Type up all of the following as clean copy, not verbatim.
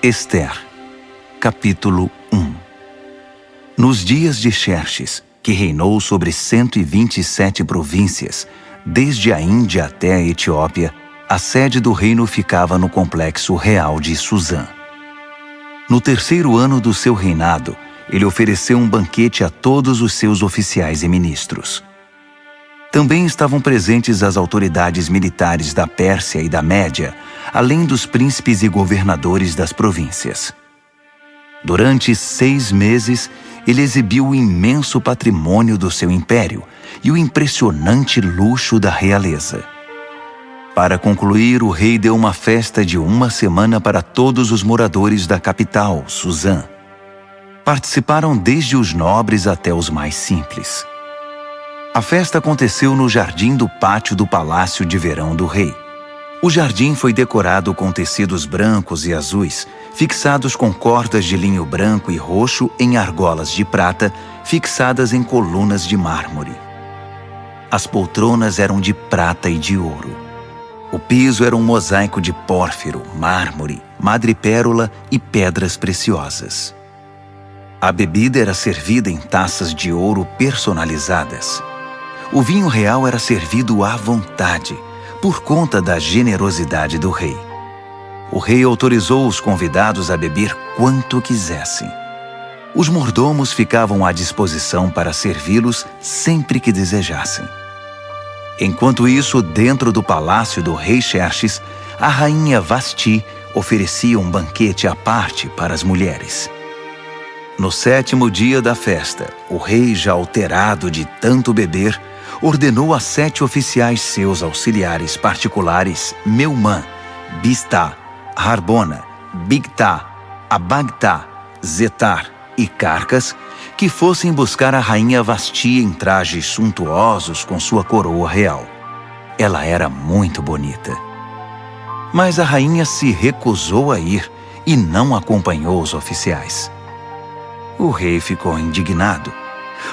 Ester, capítulo 1. Nos dias de Xerxes, que reinou sobre 127 províncias, desde a Índia até a Etiópia, a sede do reino ficava no complexo real de Susã. No terceiro ano do seu reinado, ele ofereceu um banquete a todos os seus oficiais e ministros. Também estavam presentes as autoridades militares da Pérsia e da Média, além dos príncipes e governadores das províncias. Durante 6 meses, ele exibiu o imenso patrimônio do seu império e o impressionante luxo da realeza. Para concluir, o rei deu uma festa de 1 semana para todos os moradores da capital, Susã. Participaram desde os nobres até os mais simples. A festa aconteceu no jardim do pátio do palácio de verão do rei. O jardim foi decorado com tecidos brancos e azuis, fixados com cordas de linho branco e roxo em argolas de prata, fixadas em colunas de mármore. As poltronas eram de prata e de ouro. O piso era um mosaico de pórfiro, mármore, madrepérola e pedras preciosas. A bebida era servida em taças de ouro personalizadas. O vinho real era servido à vontade, por conta da generosidade do rei. O rei autorizou os convidados a beber quanto quisessem. Os mordomos ficavam à disposição para servi-los sempre que desejassem. Enquanto isso, dentro do palácio do rei Xerxes, a rainha Vasti oferecia um banquete à parte para as mulheres. No 7º dia da festa, o rei, já alterado de tanto beber, ordenou a 7 oficiais seus auxiliares particulares, Meumã, Biztá, Harbona, Bigtá, Abagtá, Zetar e Carcas, que fossem buscar a rainha Vasti em trajes suntuosos com sua coroa real. Ela era muito bonita. Mas a rainha se recusou a ir e não acompanhou os oficiais. O rei ficou indignado.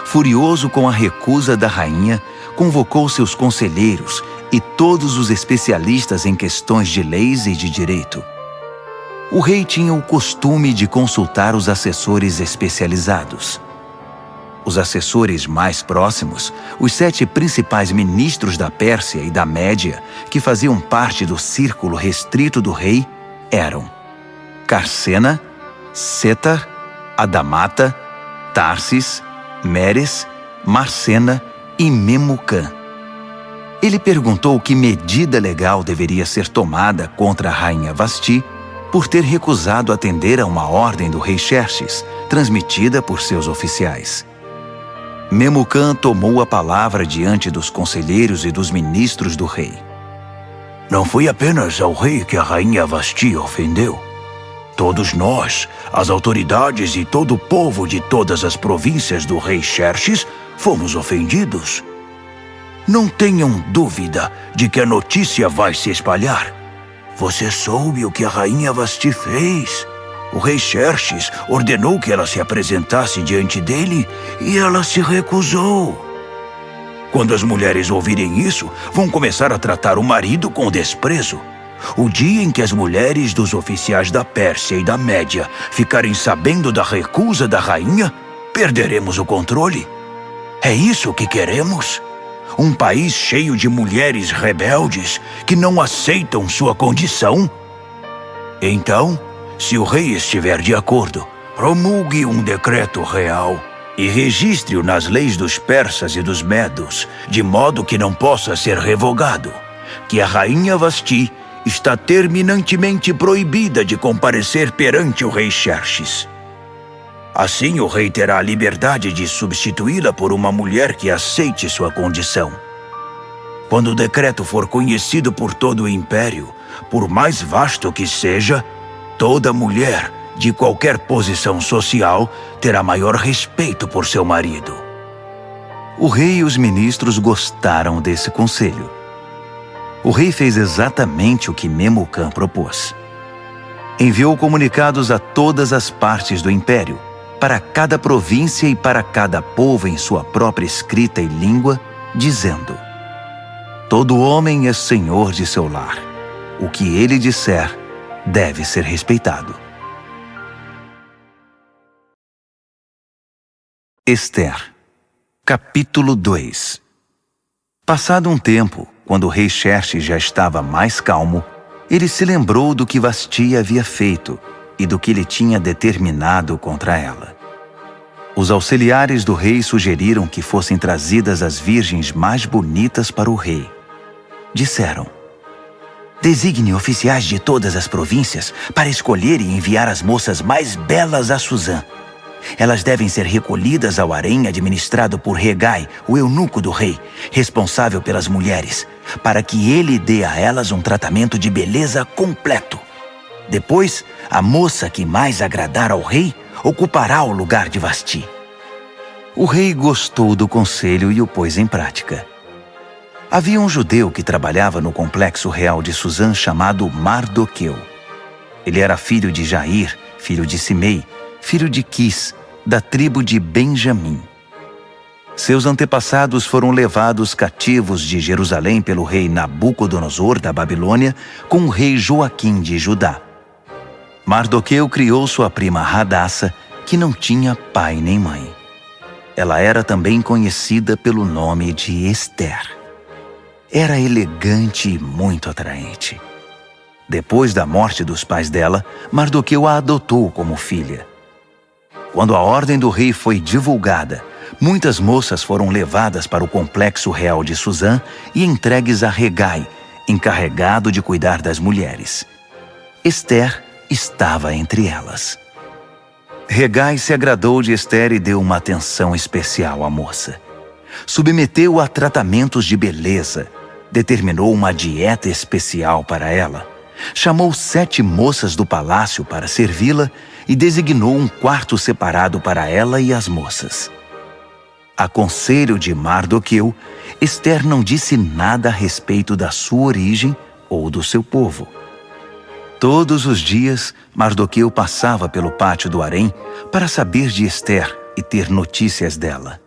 Furioso com a recusa da rainha, convocou seus conselheiros e todos os especialistas em questões de leis e de direito. O rei tinha o costume de consultar os assessores especializados. Os assessores mais próximos, os 7 principais ministros da Pérsia e da Média, que faziam parte do círculo restrito do rei, eram Carsena, Setar, Adamata, Tarsis, Meres, Marcena e Memucã. Ele perguntou que medida legal deveria ser tomada contra a rainha Vasti por ter recusado atender a uma ordem do rei Xerxes, transmitida por seus oficiais. Memucã tomou a palavra diante dos conselheiros e dos ministros do rei. Não foi apenas ao rei que a rainha Vasti ofendeu. Todos nós, as autoridades e todo o povo de todas as províncias do rei Xerxes, fomos ofendidos. Não tenham dúvida de que a notícia vai se espalhar. Você soube o que a rainha Vasti fez? O rei Xerxes ordenou que ela se apresentasse diante dele e ela se recusou. Quando as mulheres ouvirem isso, vão começar a tratar o marido com desprezo. O dia em que as mulheres dos oficiais da Pérsia e da Média ficarem sabendo da recusa da rainha, perderemos o controle. É isso que queremos? Um país cheio de mulheres rebeldes que não aceitam sua condição? Então, se o rei estiver de acordo, promulgue um decreto real e registre-o nas leis dos persas e dos medos, de modo que não possa ser revogado, que a rainha Vasti está terminantemente proibida de comparecer perante o rei Xerxes. Assim, o rei terá a liberdade de substituí-la por uma mulher que aceite sua condição. Quando o decreto for conhecido por todo o império, por mais vasto que seja, toda mulher, de qualquer posição social, terá maior respeito por seu marido. O rei e os ministros gostaram desse conselho. O rei fez exatamente o que Memucã propôs. Enviou comunicados a todas as partes do império, para cada província e para cada povo em sua própria escrita e língua, dizendo: todo homem é senhor de seu lar. O que ele disser deve ser respeitado. Ester, capítulo 2. Passado um tempo, quando o rei Xerxes já estava mais calmo, ele se lembrou do que Vasti havia feito e do que ele tinha determinado contra ela. Os auxiliares do rei sugeriram que fossem trazidas as virgens mais bonitas para o rei. Disseram: designe oficiais de todas as províncias para escolher e enviar as moças mais belas a Suzã. Elas devem ser recolhidas ao harém administrado por Hegai, o eunuco do rei, responsável pelas mulheres, para que ele dê a elas um tratamento de beleza completo. Depois, a moça que mais agradar ao rei ocupará o lugar de Vasti. O rei gostou do conselho e o pôs em prática. Havia um judeu que trabalhava no complexo real de Suzã chamado Mardoqueu. Ele era filho de Jair, filho de Simei, filho de Quis, da tribo de Benjamim. Seus antepassados foram levados cativos de Jerusalém pelo rei Nabucodonosor da Babilônia com o rei Joaquim de Judá. Mardoqueu criou sua prima Hadassa, que não tinha pai nem mãe. Ela era também conhecida pelo nome de Ester. Era elegante e muito atraente. Depois da morte dos pais dela, Mardoqueu a adotou como filha. Quando a ordem do rei foi divulgada, muitas moças foram levadas para o complexo real de Suzã e entregues a Hegai, encarregado de cuidar das mulheres. Ester estava entre elas. Hegai se agradou de Ester e deu uma atenção especial à moça. Submeteu-a a tratamentos de beleza, determinou uma dieta especial para ela, chamou 7 moças do palácio para servi-la e designou um quarto separado para ela e as moças. A conselho de Mardoqueu, Ester não disse nada a respeito da sua origem ou do seu povo. Todos os dias, Mardoqueu passava pelo pátio do harém para saber de Ester e ter notícias dela.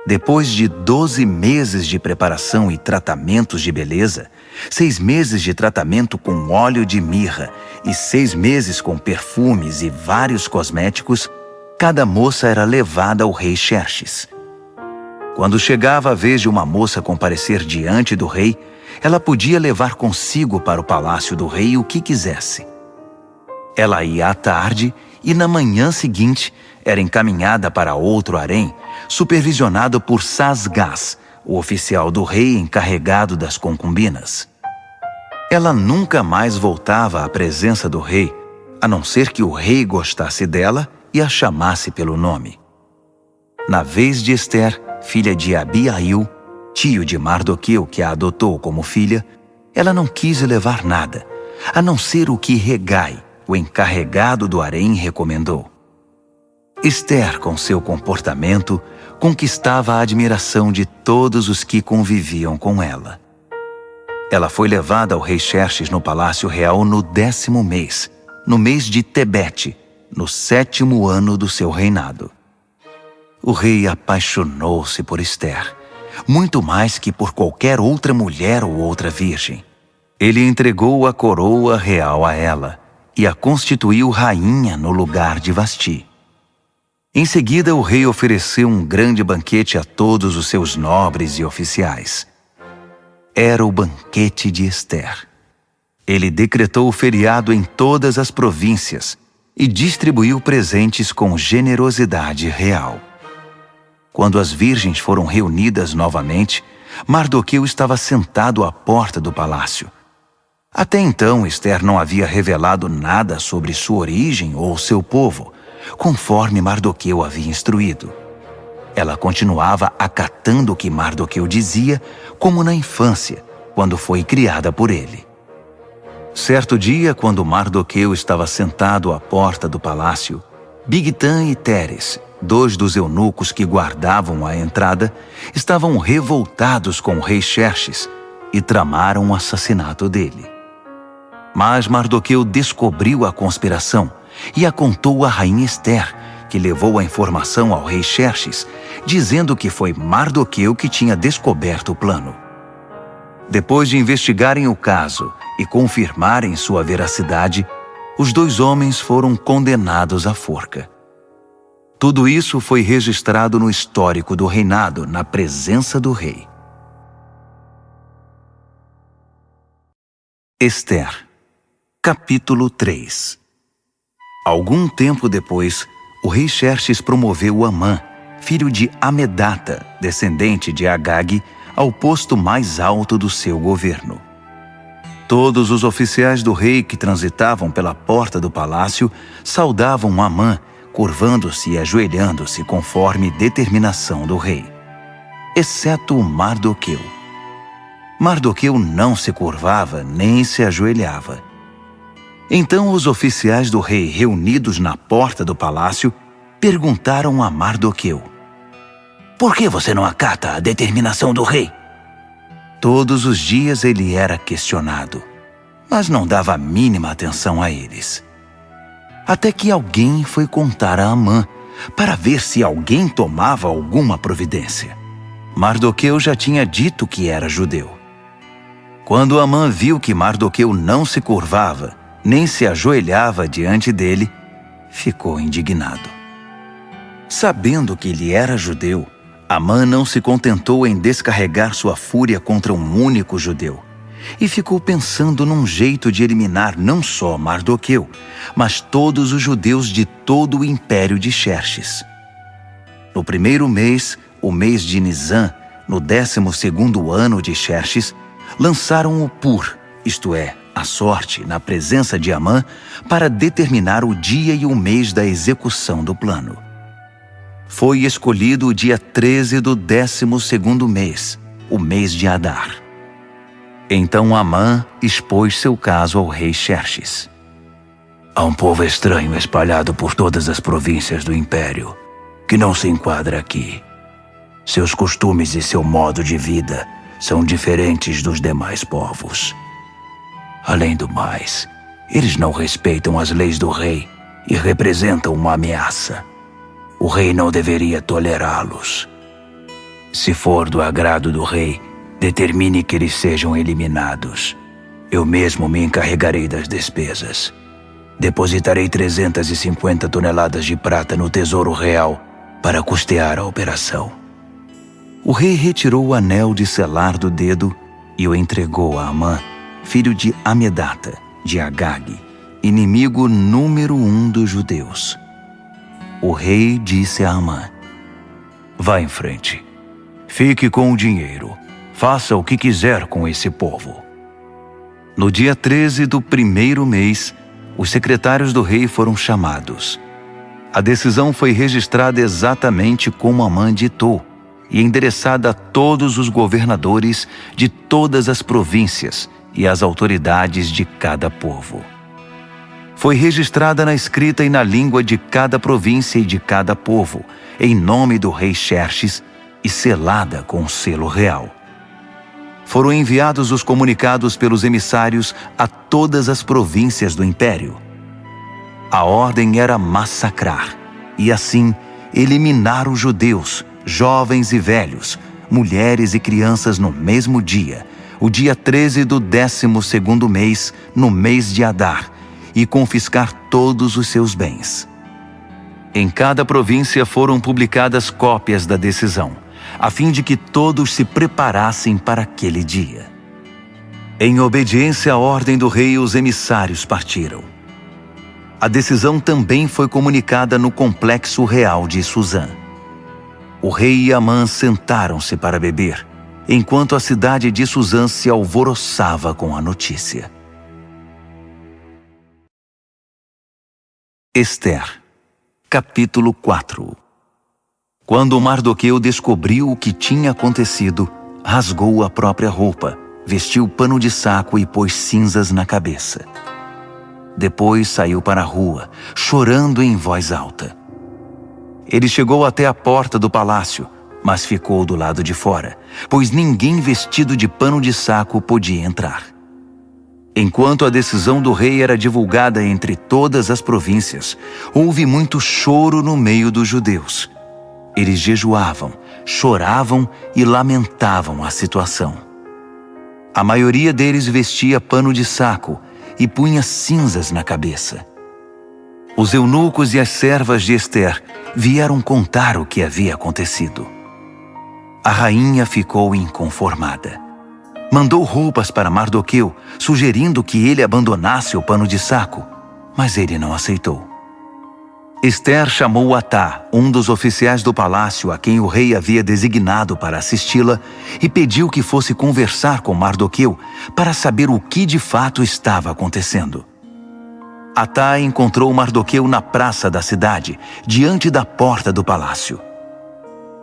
Depois de 12 meses de preparação e tratamentos de beleza, 6 meses de tratamento com óleo de mirra e 6 meses com perfumes e vários cosméticos, cada moça era levada ao rei Xerxes. Quando chegava a vez de uma moça comparecer diante do rei, ela podia levar consigo para o palácio do rei o que quisesse. Ela ia à tarde e na manhã seguinte era encaminhada para outro harém, supervisionado por Sasgás, o oficial do rei encarregado das concubinas. Ela nunca mais voltava à presença do rei, a não ser que o rei gostasse dela e a chamasse pelo nome. Na vez de Ester, filha de Abiail, tio de Mardoqueu que a adotou como filha, ela não quis levar nada, a não ser o que Hegai, o encarregado do harém, recomendou. Ester, com seu comportamento, conquistava a admiração de todos os que conviviam com ela. Ela foi levada ao rei Xerxes no palácio real no 10º mês, no mês de Tebete, no 7º ano do seu reinado. O rei apaixonou-se por Ester, muito mais que por qualquer outra mulher ou outra virgem. Ele entregou a coroa real a ela e a constituiu rainha no lugar de Vasti. Em seguida, o rei ofereceu um grande banquete a todos os seus nobres e oficiais. Era o banquete de Ester. Ele decretou o feriado em todas as províncias e distribuiu presentes com generosidade real. Quando as virgens foram reunidas novamente, Mardoqueu estava sentado à porta do palácio. Até então, Ester não havia revelado nada sobre sua origem ou seu povo, conforme Mardoqueu havia instruído. Ela continuava acatando o que Mardoqueu dizia, como na infância, quando foi criada por ele. Certo dia, quando Mardoqueu estava sentado à porta do palácio, Bigtã e Teres, 2 dos eunucos que guardavam a entrada, estavam revoltados com o rei Xerxes e tramaram o assassinato dele. Mas Mardoqueu descobriu a conspiração e a contou à rainha Ester, que levou a informação ao rei Xerxes, dizendo que foi Mardoqueu que tinha descoberto o plano. Depois de investigarem o caso e confirmarem sua veracidade, os 2 homens foram condenados à forca. Tudo isso foi registrado no histórico do reinado, na presença do rei. Ester, capítulo 3. Algum tempo depois, o rei Xerxes promoveu Amã, filho de Amedata, descendente de Agag, ao posto mais alto do seu governo. Todos os oficiais do rei que transitavam pela porta do palácio saudavam Amã, curvando-se e ajoelhando-se conforme determinação do rei, exceto Mardoqueu. Mardoqueu não se curvava nem se ajoelhava. Então os oficiais do rei, reunidos na porta do palácio, perguntaram a Mardoqueu: "Por que você não acata a determinação do rei?" Todos os dias ele era questionado, mas não dava a mínima atenção a eles. Até que alguém foi contar a Amã, para ver se alguém tomava alguma providência. Mardoqueu já tinha dito que era judeu. Quando Amã viu que Mardoqueu não se curvava, nem se ajoelhava diante dele, ficou indignado. Sabendo que ele era judeu, Amã não se contentou em descarregar sua fúria contra um único judeu, e ficou pensando num jeito de eliminar não só Mardoqueu, mas todos os judeus de todo o império de Xerxes. No primeiro mês, o mês de Nisã, no 12º ano de Xerxes, lançaram o Pur, isto é, a sorte, na presença de Amã, para determinar o dia e o mês da execução do plano. Foi escolhido o dia 13 do 12º mês, o mês de Adar. Então Amã expôs seu caso ao rei Xerxes. "Há um povo estranho espalhado por todas as províncias do império, que não se enquadra aqui. Seus costumes e seu modo de vida são diferentes dos demais povos. Além do mais, eles não respeitam as leis do rei e representam uma ameaça. O rei não deveria tolerá-los. Se for do agrado do rei, determine que eles sejam eliminados. Eu mesmo me encarregarei das despesas. Depositarei 350 toneladas de prata no Tesouro Real para custear a operação." O rei retirou o anel de selar do dedo e o entregou a Amã, filho de Amedata, de Agag, inimigo número 1 dos judeus. O rei disse a Amã: "Vá em frente. Fique com o dinheiro. Faça o que quiser com esse povo." No dia 13 do primeiro mês, os secretários do rei foram chamados. A decisão foi registrada exatamente como Amã ditou e endereçada a todos os governadores de todas as províncias e às autoridades de cada povo. Foi registrada na escrita e na língua de cada província e de cada povo, em nome do rei Xerxes, e selada com o selo real. Foram enviados os comunicados pelos emissários a todas as províncias do império. A ordem era massacrar, e assim eliminar os judeus, jovens e velhos, mulheres e crianças no mesmo dia, o dia 13 do 12º mês, no mês de Adar, e confiscar todos os seus bens. Em cada província foram publicadas cópias da decisão, a fim de que todos se preparassem para aquele dia. Em obediência à ordem do rei, os emissários partiram. A decisão também foi comunicada no complexo real de Suzã. O rei e Amã sentaram-se para beber, enquanto a cidade de Suzã se alvoroçava com a notícia. Ester, capítulo 4. Quando Mardoqueu descobriu o que tinha acontecido, rasgou a própria roupa, vestiu pano de saco e pôs cinzas na cabeça. Depois saiu para a rua, chorando em voz alta. Ele chegou até a porta do palácio, mas ficou do lado de fora, pois ninguém vestido de pano de saco podia entrar. Enquanto a decisão do rei era divulgada entre todas as províncias, houve muito choro no meio dos judeus. Eles jejuavam, choravam e lamentavam a situação. A maioria deles vestia pano de saco e punha cinzas na cabeça. Os eunucos e as servas de Ester vieram contar o que havia acontecido. A rainha ficou inconformada. Mandou roupas para Mardoqueu, sugerindo que ele abandonasse o pano de saco, mas ele não aceitou. Ester chamou Atá, um dos oficiais do palácio a quem o rei havia designado para assisti-la, e pediu que fosse conversar com Mardoqueu para saber o que de fato estava acontecendo. Atá encontrou Mardoqueu na praça da cidade, diante da porta do palácio.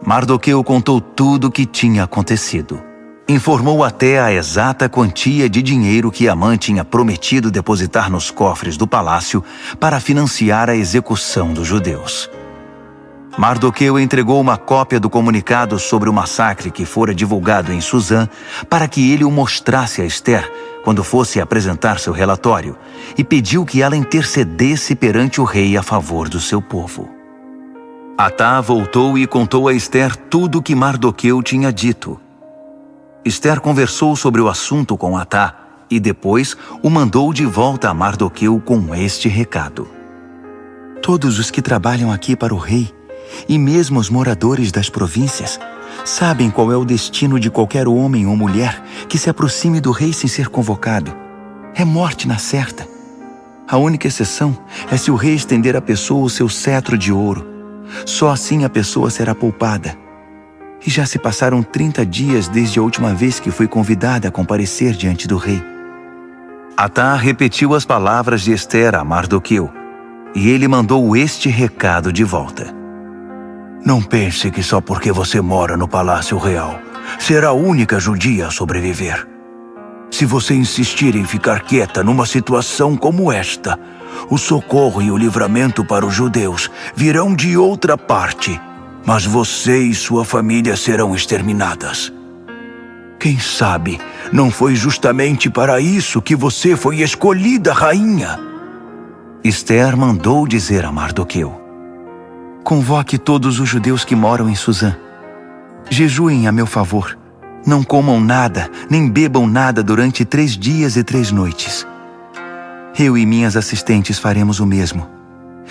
Mardoqueu contou tudo o que tinha acontecido. Informou até a exata quantia de dinheiro que Amã tinha prometido depositar nos cofres do palácio para financiar a execução dos judeus. Mardoqueu entregou uma cópia do comunicado sobre o massacre que fora divulgado em Suzã para que ele o mostrasse a Ester quando fosse apresentar seu relatório, e pediu que ela intercedesse perante o rei a favor do seu povo. Atá voltou e contou a Ester tudo o que Mardoqueu tinha dito. Ester conversou sobre o assunto com Atá e depois o mandou de volta a Mardoqueu com este recado: todos os que trabalham aqui para o rei, e mesmo os moradores das províncias, sabem qual é o destino de qualquer homem ou mulher que se aproxime do rei sem ser convocado. É morte na certa. A única exceção é se o rei estender à pessoa o seu cetro de ouro. Só assim a pessoa será poupada. E já se passaram 30 dias desde a última vez que fui convidada a comparecer diante do rei. Atá repetiu as palavras de Ester a Mardoqueu, e ele mandou este recado de volta: não pense que só porque você mora no palácio real será a única judia a sobreviver. Se você insistir em ficar quieta numa situação como esta, o socorro e o livramento para os judeus virão de outra parte, mas você e sua família serão exterminadas. Quem sabe não foi justamente para isso que você foi escolhida rainha? Ester mandou dizer a Mardoqueu: convoque todos os judeus que moram em Suzã. Jejuem a meu favor. Não comam nada, nem bebam nada durante 3 dias e 3 noites. Eu e minhas assistentes faremos o mesmo.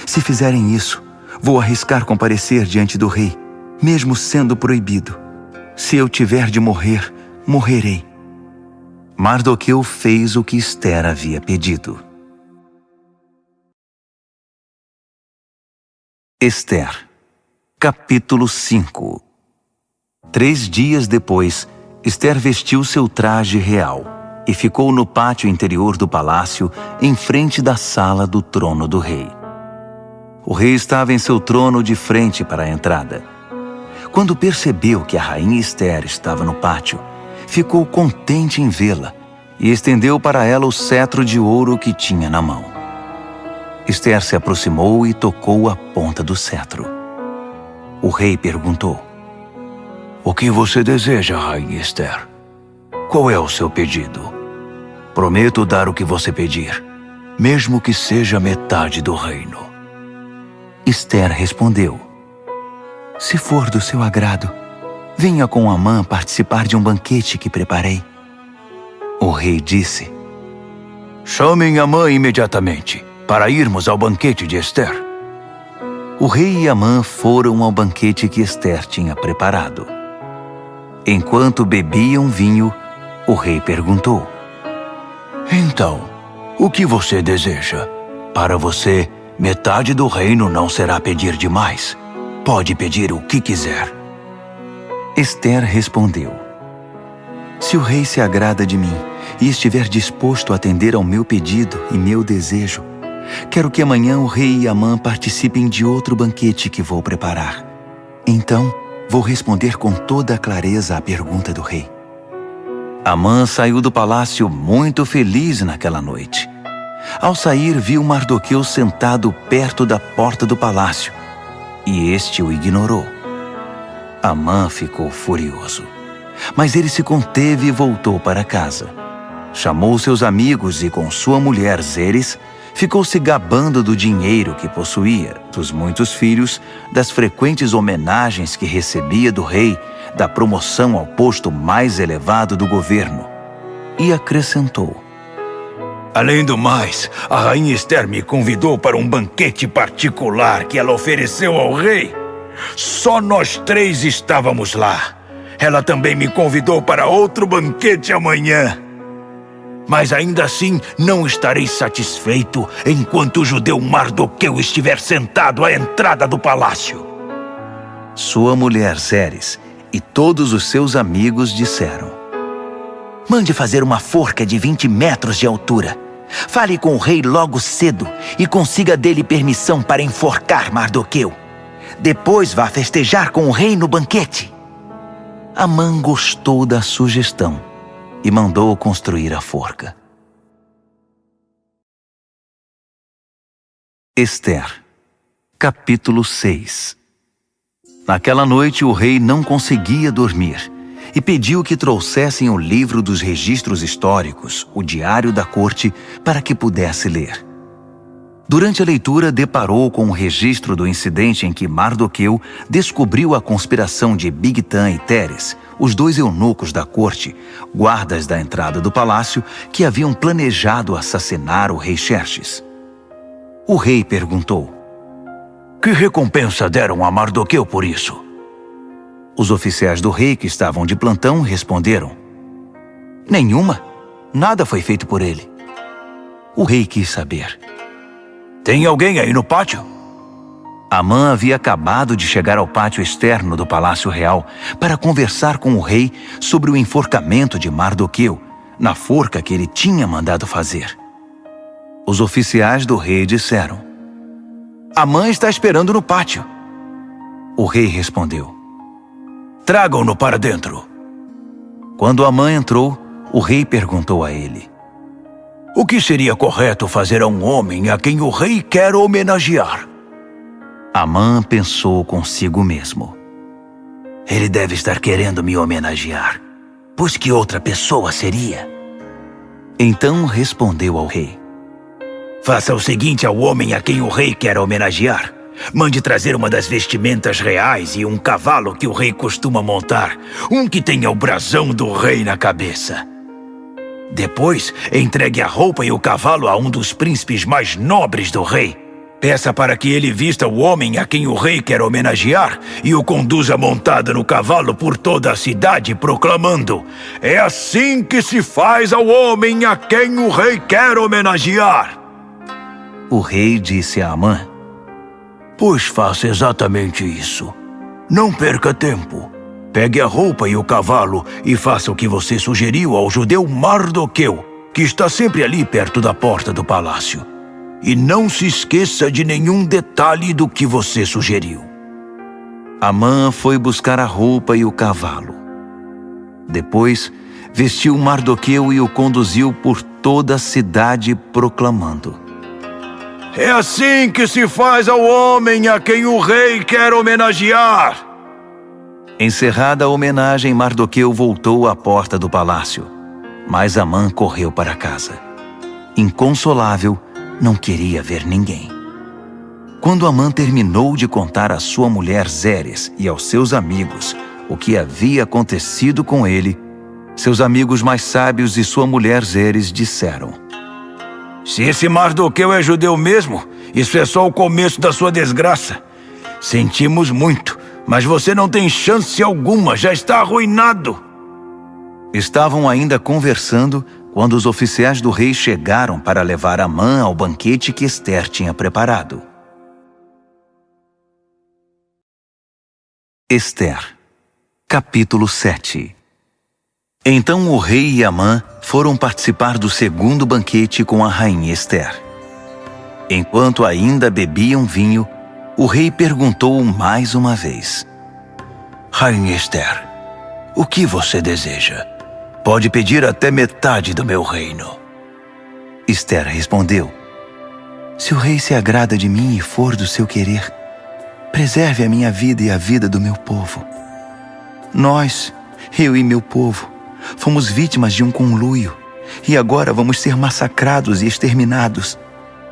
Se fizerem isso, vou arriscar comparecer diante do rei, mesmo sendo proibido. Se eu tiver de morrer, morrerei. Mardoqueu fez o que Ester havia pedido. Ester, capítulo 5. 3 dias depois, Ester vestiu seu traje real e ficou no pátio interior do palácio, em frente da sala do trono do rei. O rei estava em seu trono de frente para a entrada. Quando percebeu que a rainha Ester estava no pátio, ficou contente em vê-la e estendeu para ela o cetro de ouro que tinha na mão. Ester se aproximou e tocou a ponta do cetro. O rei perguntou: o que você deseja, rainha Ester? Qual é o seu pedido? Prometo dar o que você pedir, mesmo que seja metade do reino. Ester respondeu: se for do seu agrado, venha com Amã participar de um banquete que preparei. O rei disse: chamem Amã imediatamente, para irmos ao banquete de Ester. O rei e Amã foram ao banquete que Ester tinha preparado. Enquanto bebiam vinho, o rei perguntou: então, o que você deseja? Para você, metade do reino não será pedir demais. Pode pedir o que quiser. Ester respondeu: se o rei se agrada de mim e estiver disposto a atender ao meu pedido e meu desejo, quero que amanhã o rei e Amã participem de outro banquete que vou preparar. Então, vou responder com toda a clareza à pergunta do rei. Amã saiu do palácio muito feliz naquela noite. Ao sair, viu Mardoqueu sentado perto da porta do palácio, e este o ignorou. Amã ficou furioso, mas ele se conteve e voltou para casa. Chamou seus amigos e, com sua mulher Zeres, ficou se gabando do dinheiro que possuía, dos muitos filhos, das frequentes homenagens que recebia do rei, da promoção ao posto mais elevado do governo. E acrescentou: Além do mais, a rainha Esther me convidou para um banquete particular que ela ofereceu ao rei. Só nós 3 estávamos lá. Ela também me convidou para outro banquete amanhã. Mas ainda assim, não estarei satisfeito enquanto o judeu Mardoqueu estiver sentado à entrada do palácio. Sua mulher Zeres e todos os seus amigos disseram: Mande fazer uma forca de 20 metros de altura. Fale com o rei logo cedo e consiga dele permissão para enforcar Mardoqueu. Depois vá festejar com o rei no banquete. Amã gostou da sugestão e mandou construir a forca. Esther, capítulo 6. Naquela noite o rei não conseguia dormir e pediu que trouxessem o livro dos registros históricos, o diário da corte, para que pudesse ler. Durante a leitura, deparou com um registro do incidente em que Mardoqueu descobriu a conspiração de Bigtan e Teres, os 2 eunucos da corte, guardas da entrada do palácio, que haviam planejado assassinar o rei Xerxes. O rei perguntou: Que recompensa deram a Mardoqueu por isso? Os oficiais do rei que estavam de plantão responderam: Nenhuma. Nada foi feito por ele. O rei quis saber: Tem alguém aí no pátio? Amã havia acabado de chegar ao pátio externo do Palácio Real para conversar com o rei sobre o enforcamento de Mardoqueu, na forca que ele tinha mandado fazer. Os oficiais do rei disseram: Amã está esperando no pátio. O rei respondeu: Tragam-no para dentro. Quando Amã entrou, o rei perguntou a ele: O que seria correto fazer a um homem a quem o rei quer homenagear? Amã pensou consigo mesmo: Ele deve estar querendo me homenagear, pois que outra pessoa seria? Então respondeu ao rei: Faça o seguinte ao homem a quem o rei quer homenagear. Mande trazer uma das vestimentas reais e um cavalo que o rei costuma montar, um que tenha o brasão do rei na cabeça. Depois, entregue a roupa e o cavalo a um dos príncipes mais nobres do rei. Peça para que ele vista o homem a quem o rei quer homenagear e o conduza montado no cavalo por toda a cidade, proclamando: É assim que se faz ao homem a quem o rei quer homenagear. O rei disse a Amã: Pois faça exatamente isso. Não perca tempo. Pegue a roupa e o cavalo e faça o que você sugeriu ao judeu Mardoqueu, que está sempre ali perto da porta do palácio. E não se esqueça de nenhum detalhe do que você sugeriu. Amã foi buscar a roupa e o cavalo. Depois, vestiu Mardoqueu e o conduziu por toda a cidade, proclamando: É assim que se faz ao homem a quem o rei quer homenagear. Encerrada a homenagem, Mardoqueu voltou à porta do palácio, mas Amã correu para casa. Inconsolável, não queria ver ninguém. Quando Amã terminou de contar à sua mulher Zeres e aos seus amigos o que havia acontecido com ele, seus amigos mais sábios e sua mulher Zeres disseram: Se esse Mardoqueu é judeu mesmo, isso é só o começo da sua desgraça. Sentimos muito, mas você não tem chance alguma, já está arruinado. Estavam ainda conversando quando os oficiais do rei chegaram para levar Amã ao banquete que Esther tinha preparado. Esther, capítulo 7. Então o rei e Amã foram participar do segundo banquete com a rainha Esther. Enquanto ainda bebiam vinho, o rei perguntou mais uma vez: Rainha Esther, o que você deseja? Pode pedir até metade do meu reino. Esther respondeu: Se o rei se agrada de mim e for do seu querer, preserve a minha vida e a vida do meu povo. Nós, eu e meu povo, fomos vítimas de um conluio e agora vamos ser massacrados e exterminados.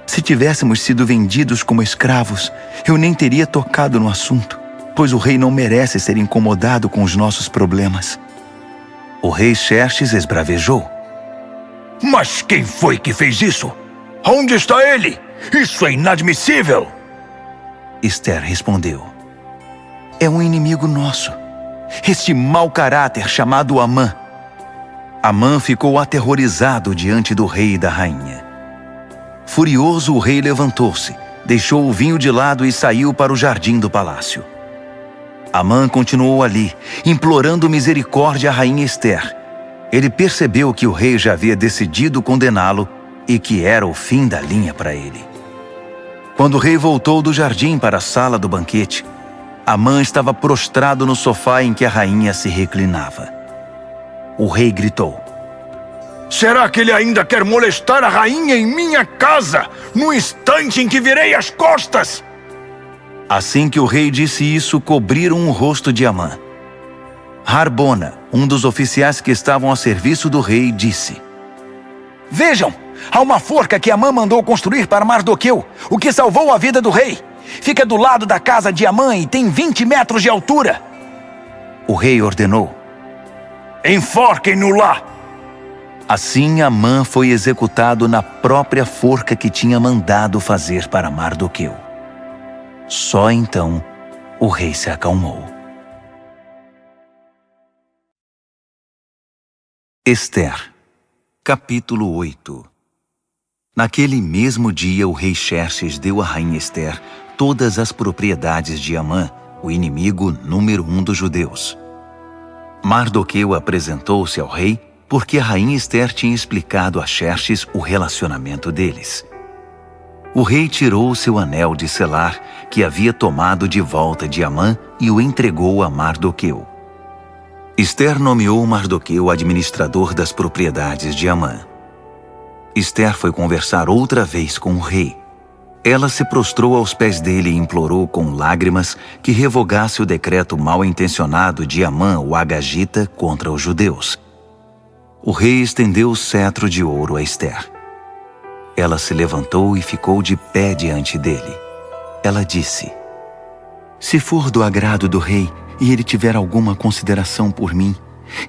Se tivéssemos sido vendidos como escravos, eu nem teria tocado no assunto, pois o rei não merece ser incomodado com os nossos problemas. O rei Xerxes esbravejou: Mas quem foi que fez isso? Onde está ele? Isso é inadmissível! Esther respondeu: é um inimigo nosso, este mau caráter chamado Amã. Amã ficou aterrorizado diante do rei e da rainha. Furioso, o rei levantou-se, deixou o vinho de lado e saiu para o jardim do palácio. Amã continuou ali, implorando misericórdia à rainha Esther. Ele percebeu que o rei já havia decidido condená-lo e que era o fim da linha para ele. Quando o rei voltou do jardim para a sala do banquete, Amã estava prostrado no sofá em que a rainha se reclinava. O rei gritou: será que ele ainda quer molestar a rainha em minha casa, no instante em que virei as costas? Assim que o rei disse isso, cobriram o rosto de Amã. Harbona, um dos oficiais que estavam a serviço do rei, disse: Vejam, há uma forca que Amã mandou construir para Mardoqueu, o que salvou a vida do rei. Fica do lado da casa de Amã e tem 20 metros de altura. O rei ordenou: enforquem-no lá! Assim, Amã foi executado na própria forca que tinha mandado fazer para Mardoqueu. Só então o rei se acalmou. Esther, capítulo 8. Naquele mesmo dia, o rei Xerxes deu à rainha Esther todas as propriedades de Amã, o inimigo número 1 dos judeus. Mardoqueu apresentou-se ao rei porque a rainha Esther tinha explicado a Xerxes o relacionamento deles. O rei tirou seu anel de selar, que havia tomado de volta de Amã, e o entregou a Mardoqueu. Esther nomeou Mardoqueu administrador das propriedades de Amã. Esther foi conversar outra vez com o rei. Ela se prostrou aos pés dele e implorou com lágrimas que revogasse o decreto mal-intencionado de Amã, o Agagita, contra os judeus. O rei estendeu o cetro de ouro a Esther. Ela se levantou e ficou de pé diante dele. Ela disse: se for do agrado do rei e ele tiver alguma consideração por mim,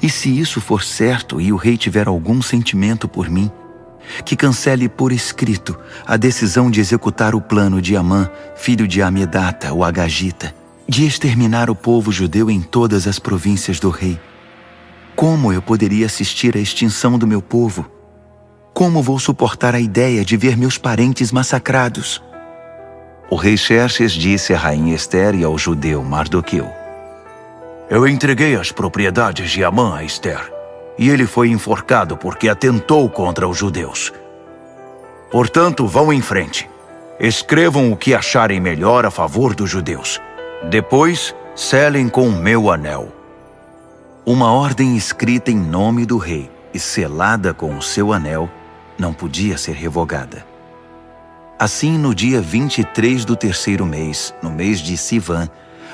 e se isso for certo e o rei tiver algum sentimento por mim, que cancele por escrito a decisão de executar o plano de Amã, filho de Amedata, o Agagita, de exterminar o povo judeu em todas as províncias do rei. Como eu poderia assistir à extinção do meu povo? Como vou suportar a ideia de ver meus parentes massacrados? O rei Xerxes disse à rainha Esther e ao judeu Mardoqueu: eu entreguei as propriedades de Amã a Esther, e ele foi enforcado porque atentou contra os judeus. Portanto, vão em frente. Escrevam o que acharem melhor a favor dos judeus. Depois, selem com o meu anel. Uma ordem escrita em nome do rei e selada com o seu anel não podia ser revogada. Assim, no dia 23 do terceiro mês, no mês de Sivan,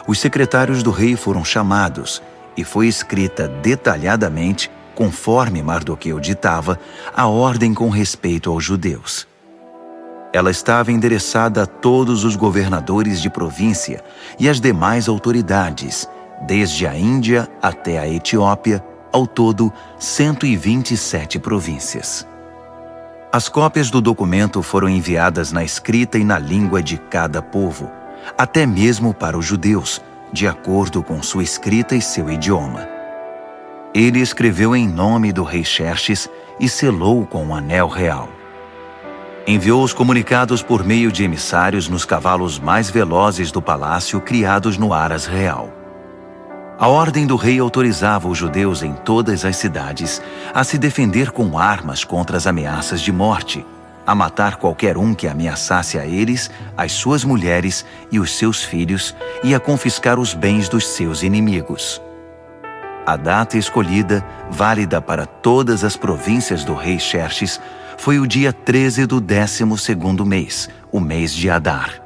os secretários do rei foram chamados e foi escrita detalhadamente, conforme Mardoqueu ditava, a ordem com respeito aos judeus. Ela estava endereçada a todos os governadores de província e às demais autoridades, desde a Índia até a Etiópia, ao todo 127 províncias. As cópias do documento foram enviadas na escrita e na língua de cada povo, até mesmo para os judeus, de acordo com sua escrita e seu idioma. Ele escreveu em nome do rei Xerxes e selou com um anel real. Enviou os comunicados por meio de emissários nos cavalos mais velozes do palácio criados no Aras Real. A ordem do rei autorizava os judeus em todas as cidades a se defender com armas contra as ameaças de morte, a matar qualquer um que ameaçasse a eles, as suas mulheres e os seus filhos, e a confiscar os bens dos seus inimigos. A data escolhida, válida para todas as províncias do rei Xerxes, foi o dia 13 do 12º mês, o mês de Adar.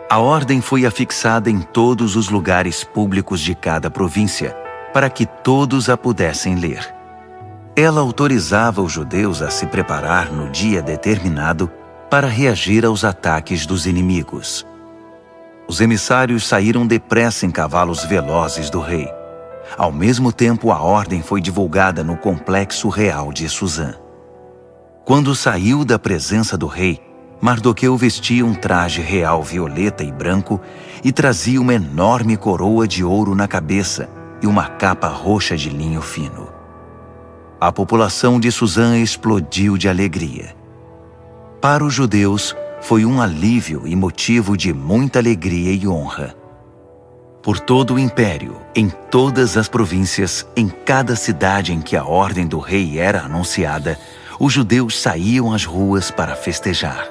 A ordem foi afixada em todos os lugares públicos de cada província, para que todos a pudessem ler. Ela autorizava os judeus a se preparar no dia determinado para reagir aos ataques dos inimigos. Os emissários saíram depressa em cavalos velozes do rei. Ao mesmo tempo, a ordem foi divulgada no complexo real de Suzã. Quando saiu da presença do rei, Mardoqueu vestia um traje real violeta e branco e trazia uma enorme coroa de ouro na cabeça e uma capa roxa de linho fino. A população de Suzã explodiu de alegria. Para os judeus, foi um alívio e motivo de muita alegria e honra. Por todo o império, em todas as províncias, em cada cidade em que a ordem do rei era anunciada, os judeus saíam às ruas para festejar.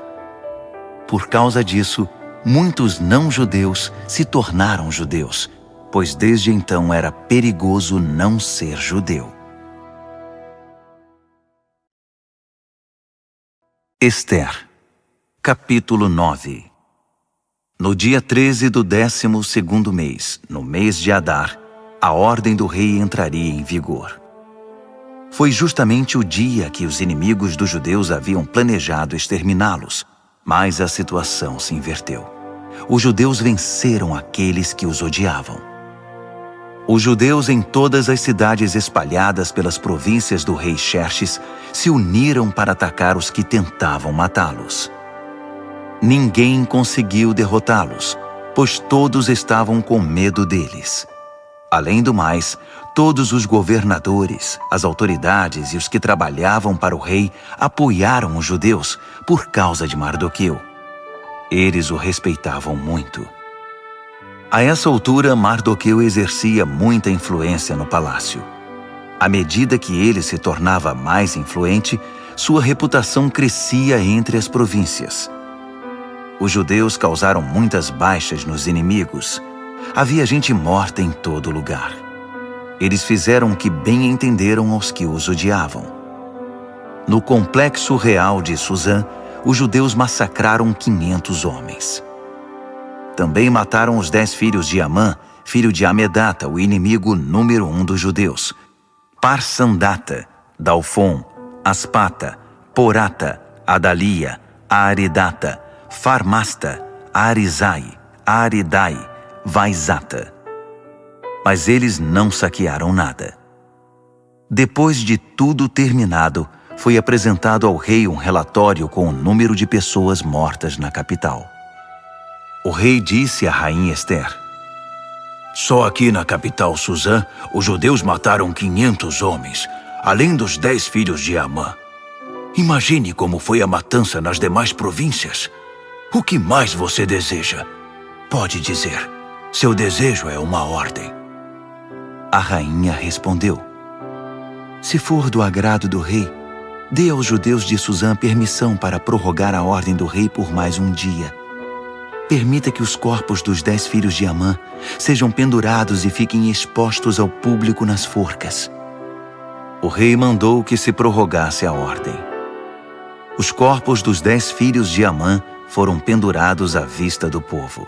Por causa disso, muitos não-judeus se tornaram judeus, pois desde então era perigoso não ser judeu. Ester, capítulo 9. No dia 13 do 12º mês, no mês de Adar, a ordem do rei entraria em vigor. Foi justamente o dia que os inimigos dos judeus haviam planejado exterminá-los, mas a situação se inverteu. Os judeus venceram aqueles que os odiavam. Os judeus em todas as cidades espalhadas pelas províncias do rei Xerxes se uniram para atacar os que tentavam matá-los. Ninguém conseguiu derrotá-los, pois todos estavam com medo deles. Além do mais, todos os governadores, as autoridades e os que trabalhavam para o rei apoiaram os judeus por causa de Mardoqueu. Eles o respeitavam muito. A essa altura, Mardoqueu exercia muita influência no palácio. À medida que ele se tornava mais influente, sua reputação crescia entre as províncias. Os judeus causaram muitas baixas nos inimigos. Havia gente morta em todo lugar. Eles fizeram o que bem entenderam aos que os odiavam. No complexo real de Suzã, os judeus massacraram 500 homens. Também mataram os 10 filhos de Amã, filho de Amedata, o inimigo número 1 dos judeus. Parsandata, Dalfon, Aspata, Porata, Adalia, Aridata, Farmasta, Arizai, Aridai, Vaizata. Mas eles não saquearam nada. Depois de tudo terminado, foi apresentado ao rei um relatório com o número de pessoas mortas na capital. O rei disse à rainha Ester: Só aqui na capital Suzã, os judeus mataram 500 homens, além dos 10 filhos de Amã. Imagine como foi a matança nas demais províncias. O que mais você deseja? Pode dizer. Seu desejo é uma ordem. A rainha respondeu: Se for do agrado do rei, dê aos judeus de Suzã permissão para prorrogar a ordem do rei por mais um dia. Permita que os corpos dos 10 filhos de Amã sejam pendurados e fiquem expostos ao público nas forcas. O rei mandou que se prorrogasse a ordem. Os corpos dos 10 filhos de Amã foram pendurados à vista do povo.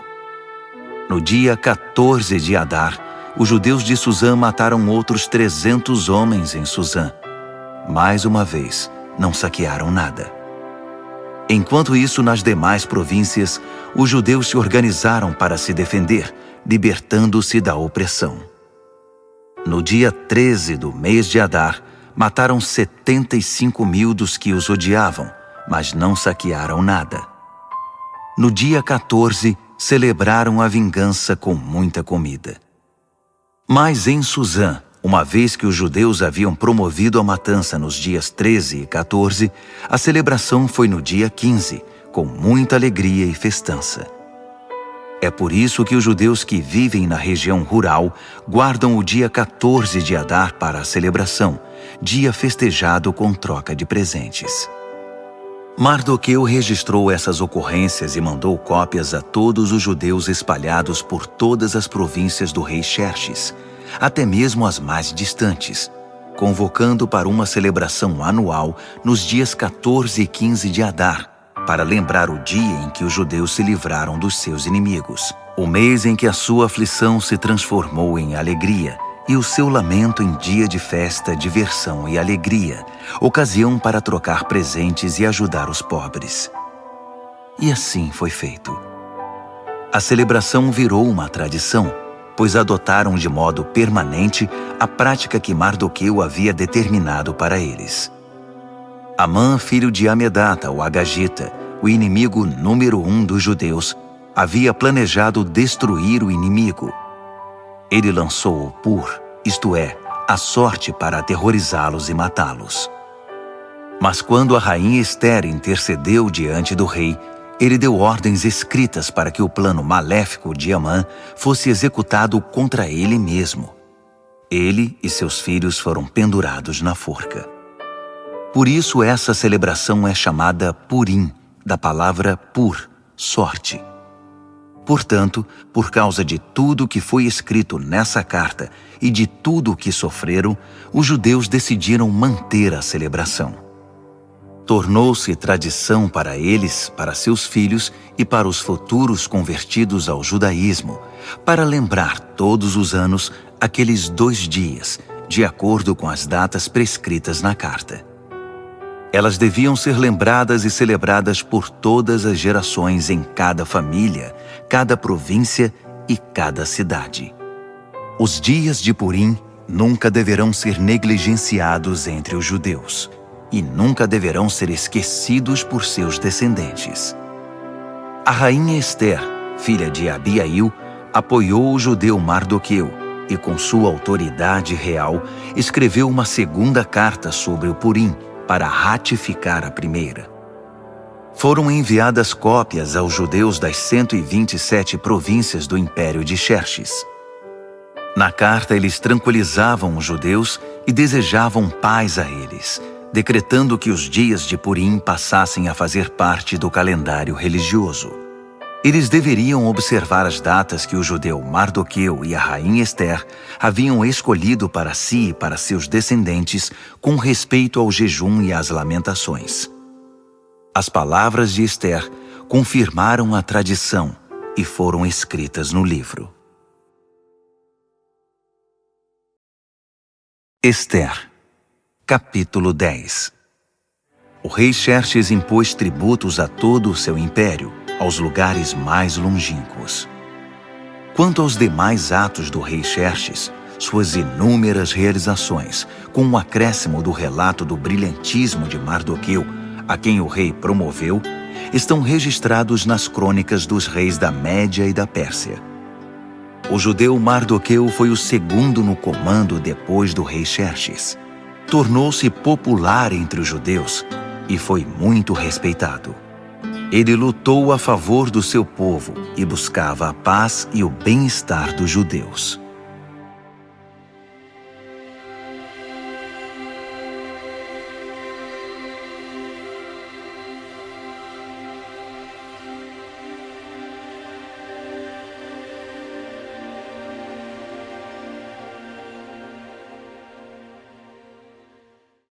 No dia 14 de Adar, os judeus de Suzã mataram outros 300 homens em Suzã. Mais uma vez, não saquearam nada. Enquanto isso, nas demais províncias, os judeus se organizaram para se defender, libertando-se da opressão. No dia 13 do mês de Adar, mataram 75.000 dos que os odiavam, mas não saquearam nada. No dia 14, celebraram a vingança com muita comida. Mas em Suzã, uma vez que os judeus haviam promovido a matança nos dias 13 e 14, a celebração foi no dia 15, com muita alegria e festança. É por isso que os judeus que vivem na região rural guardam o dia 14 de Adar para a celebração, dia festejado com troca de presentes. Mardoqueu registrou essas ocorrências e mandou cópias a todos os judeus espalhados por todas as províncias do rei Xerxes, até mesmo as mais distantes, convocando para uma celebração anual nos dias 14 e 15 de Adar, para lembrar o dia em que os judeus se livraram dos seus inimigos, o mês em que a sua aflição se transformou em alegria e o seu lamento em dia de festa, diversão e alegria, ocasião para trocar presentes e ajudar os pobres. E assim foi feito. A celebração virou uma tradição, pois adotaram de modo permanente a prática que Mardoqueu havia determinado para eles. Amã, filho de Amedata, o Agagita, o inimigo número 1 dos judeus, havia planejado destruir o inimigo. Ele lançou o pur, isto é, a sorte para aterrorizá-los e matá-los. Mas quando a rainha Ester intercedeu diante do rei, ele deu ordens escritas para que o plano maléfico de Amã fosse executado contra ele mesmo. Ele e seus filhos foram pendurados na forca. Por isso essa celebração é chamada Purim, da palavra pur, sorte. Portanto, por causa de tudo que foi escrito nessa carta e de tudo o que sofreram, os judeus decidiram manter a celebração. Tornou-se tradição para eles, para seus filhos e para os futuros convertidos ao judaísmo, para lembrar todos os anos aqueles 2 dias, de acordo com as datas prescritas na carta. Elas deviam ser lembradas e celebradas por todas as gerações em cada família, cada província e cada cidade. Os dias de Purim nunca deverão ser negligenciados entre os judeus e nunca deverão ser esquecidos por seus descendentes. A rainha Ester, filha de Abiail, apoiou o judeu Mardoqueu e, com sua autoridade real, escreveu uma segunda carta sobre o Purim para ratificar a primeira. Foram enviadas cópias aos judeus das 127 províncias do Império de Xerxes. Na carta, eles tranquilizavam os judeus e desejavam paz a eles, decretando que os dias de Purim passassem a fazer parte do calendário religioso. Eles deveriam observar as datas que o judeu Mardoqueu e a rainha Ester haviam escolhido para si e para seus descendentes com respeito ao jejum e às lamentações. As palavras de Ester confirmaram a tradição e foram escritas no livro. Ester, capítulo 10. O rei Xerxes impôs tributos a todo o seu império, aos lugares mais longínquos. Quanto aos demais atos do rei Xerxes, suas inúmeras realizações, com o acréscimo do relato do brilhantismo de Mardoqueu, a quem o rei promoveu, estão registrados nas crônicas dos reis da Média e da Pérsia. O judeu Mardoqueu foi o segundo no comando depois do rei Xerxes. Tornou-se popular entre os judeus e foi muito respeitado. Ele lutou a favor do seu povo e buscava a paz e o bem-estar dos judeus.